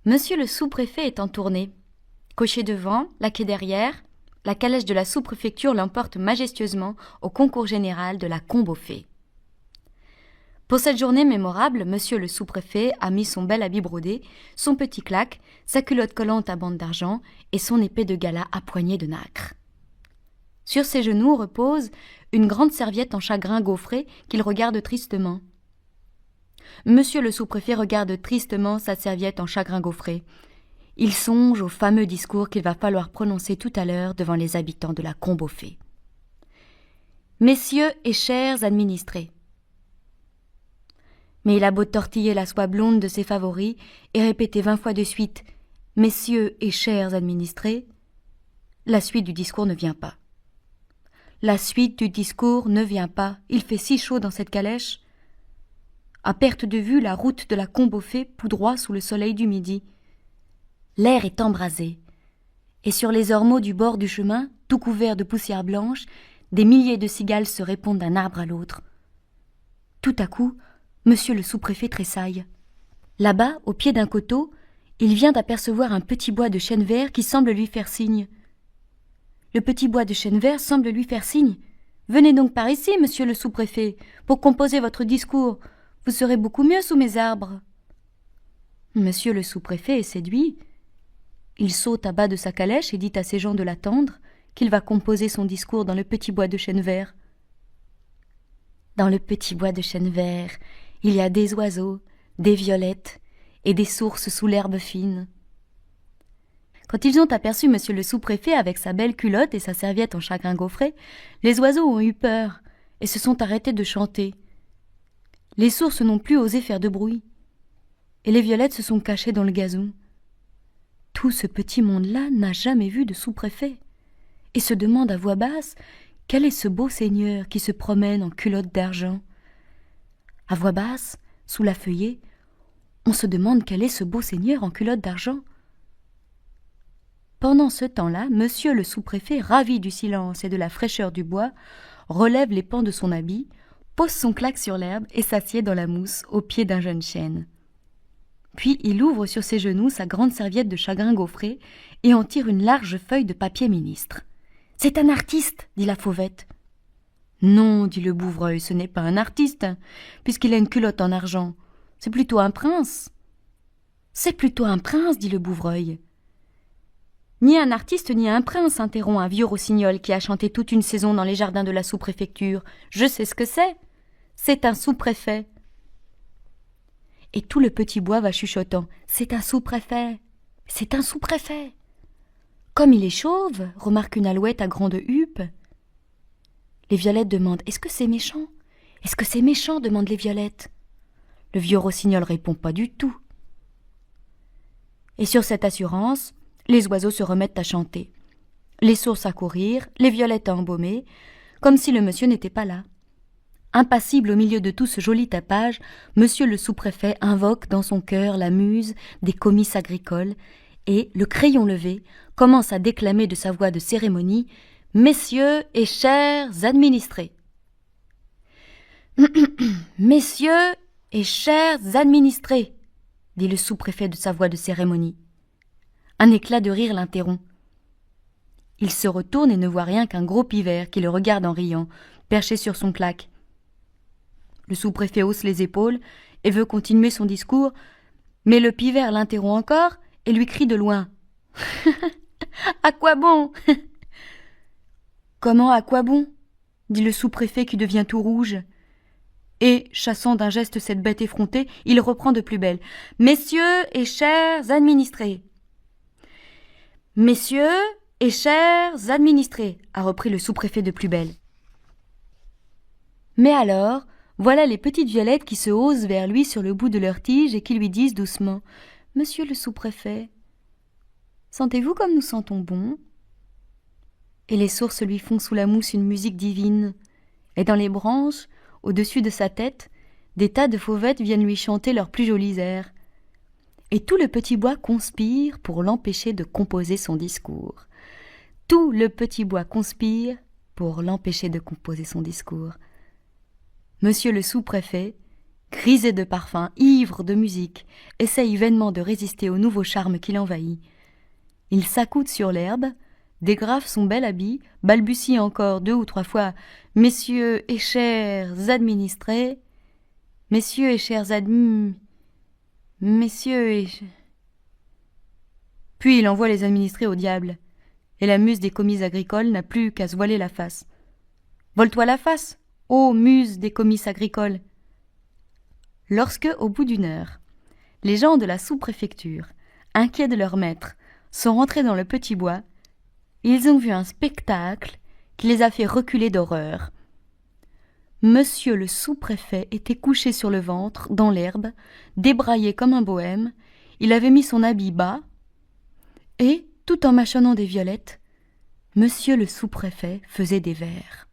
Monsieur le sous-préfet est en tournée. Cocher devant, laquais derrière, la calèche de la sous-préfecture l'emporte majestueusement au concours général de la Combe aux fées. Pour cette journée mémorable, monsieur le sous-préfet a mis son bel habit brodé, son petit claque, sa culotte collante à bandes d'argent et son épée de gala à poignée de nacre. Sur ses genoux repose une grande serviette en chagrin gaufré qu'il regarde tristement. Monsieur le sous-préfet regarde tristement sa serviette en chagrin gaufré. Il songe au fameux discours qu'il va falloir prononcer tout à l'heure devant les habitants de la Combe aux fées. Messieurs et chers administrés. Mais il a beau tortiller la soie blonde de ses favoris et répéter 20 fois de suite « Messieurs et chers administrés », la suite du discours ne vient pas. La suite du discours ne vient pas. Il fait si chaud dans cette calèche. À perte de vue, la route de la Combe aux fées poudroie sous le soleil du midi. L'air est embrasé. Et sur les ormeaux du bord du chemin, tout couverts de poussière blanche, des milliers de cigales se répondent d'un arbre à l'autre. Tout à coup, monsieur le sous-préfet tressaille. Là-bas, au pied d'un coteau, il vient d'apercevoir un petit bois de chêne vert qui semble lui faire signe. Le petit bois de chêne vert semble lui faire signe. « Venez donc par ici, monsieur le sous-préfet, pour composer votre discours. Vous serez beaucoup mieux sous mes arbres. » Monsieur le sous-préfet est séduit. Il saute à bas de sa calèche et dit à ses gens de l'attendre qu'il va composer son discours dans le petit bois de chêne vert. Dans le petit bois de chêne vert, il y a des oiseaux, des violettes et des sources sous l'herbe fine. Quand ils ont aperçu monsieur le sous-préfet avec sa belle culotte et sa serviette en chagrin gaufré, les oiseaux ont eu peur et se sont arrêtés de chanter. Les sources n'ont plus osé faire de bruit, et les violettes se sont cachées dans le gazon. Tout ce petit monde-là n'a jamais vu de sous-préfet, et se demande à voix basse quel est ce beau seigneur qui se promène en culotte d'argent. À voix basse, sous la feuillée, on se demande quel est ce beau seigneur en culotte d'argent. Pendant ce temps-là, monsieur le sous-préfet, ravi du silence et de la fraîcheur du bois, relève les pans de son habit, pose son claque sur l'herbe et s'assied dans la mousse au pied d'un jeune chêne. Puis il ouvre sur ses genoux sa grande serviette de chagrin gaufré et en tire une large feuille de papier ministre. « C'est un artiste, dit la fauvette. « Non, dit le bouvreuil, ce n'est pas un artiste, puisqu'il a une culotte en argent. C'est plutôt un prince. »« C'est plutôt un prince, dit le bouvreuil. »« Ni un artiste ni un prince, interrompt un vieux rossignol qui a chanté toute une saison dans les jardins de la sous-préfecture. Je sais ce que c'est. C'est un sous-préfet. » Et tout le petit bois va chuchotant. « C'est un sous-préfet. C'est un sous-préfet. » Comme il est chauve, remarque une alouette à grande huppe. Les violettes demandent « Est-ce que c'est méchant ? Est-ce que c'est méchant ?» demandent les violettes. Le vieux rossignol répond « Pas du tout. » Et sur cette assurance, les oiseaux se remettent à chanter. Les sources à courir, les violettes à embaumer, comme si le monsieur n'était pas là. Impassible au milieu de tout ce joli tapage, monsieur le sous-préfet invoque dans son cœur la muse des comices agricoles et, le crayon levé, commence à déclamer de sa voix de cérémonie « Messieurs et chers administrés !»« Messieurs et chers administrés !» dit le sous-préfet de sa voix de cérémonie. Un éclat de rire l'interrompt. Il se retourne et ne voit rien qu'un gros pivert qui le regarde en riant, perché sur son claque. Le sous-préfet hausse les épaules et veut continuer son discours, mais le pivert l'interrompt encore et lui crie de loin. « À quoi bon ?»« Comment à quoi bon ?» dit le sous-préfet qui devient tout rouge. Et, chassant d'un geste cette bête effrontée, il reprend de plus belle. « Messieurs et chers administrés !»« Messieurs et chers administrés !» a repris le sous-préfet de plus belle. Mais alors, voilà les petites violettes qui se haussent vers lui sur le bout de leurs tiges et qui lui disent doucement « Monsieur le sous-préfet, sentez-vous comme nous sentons bon ?» Et les sources lui font sous la mousse une musique divine. Et dans les branches, au-dessus de sa tête, des tas de fauvettes viennent lui chanter leurs plus jolis airs. Et tout le petit bois conspire pour l'empêcher de composer son discours. Tout le petit bois conspire pour l'empêcher de composer son discours. Monsieur le sous-préfet grisé de parfum, ivre de musique, essaye vainement de résister au nouveau charme qui l'envahit. Il s'accoude sur l'herbe, dégrafe son bel habit, balbutie encore 2 ou 3 fois « Messieurs et chers administrés, messieurs et chers messieurs et... » Puis il envoie les administrés au diable, et la muse des comices agricoles n'a plus qu'à se voiler la face. « Vole-toi la face, ô muse des comices agricoles !» Lorsque, au bout d'1 heure, les gens de la sous-préfecture, inquiets de leur maître, sont rentrés dans le petit bois, ils ont vu un spectacle qui les a fait reculer d'horreur. Monsieur le sous-préfet était couché sur le ventre, dans l'herbe, débraillé comme un bohème, il avait mis son habit bas, et, tout en mâchonnant des violettes, monsieur le sous-préfet faisait des vers.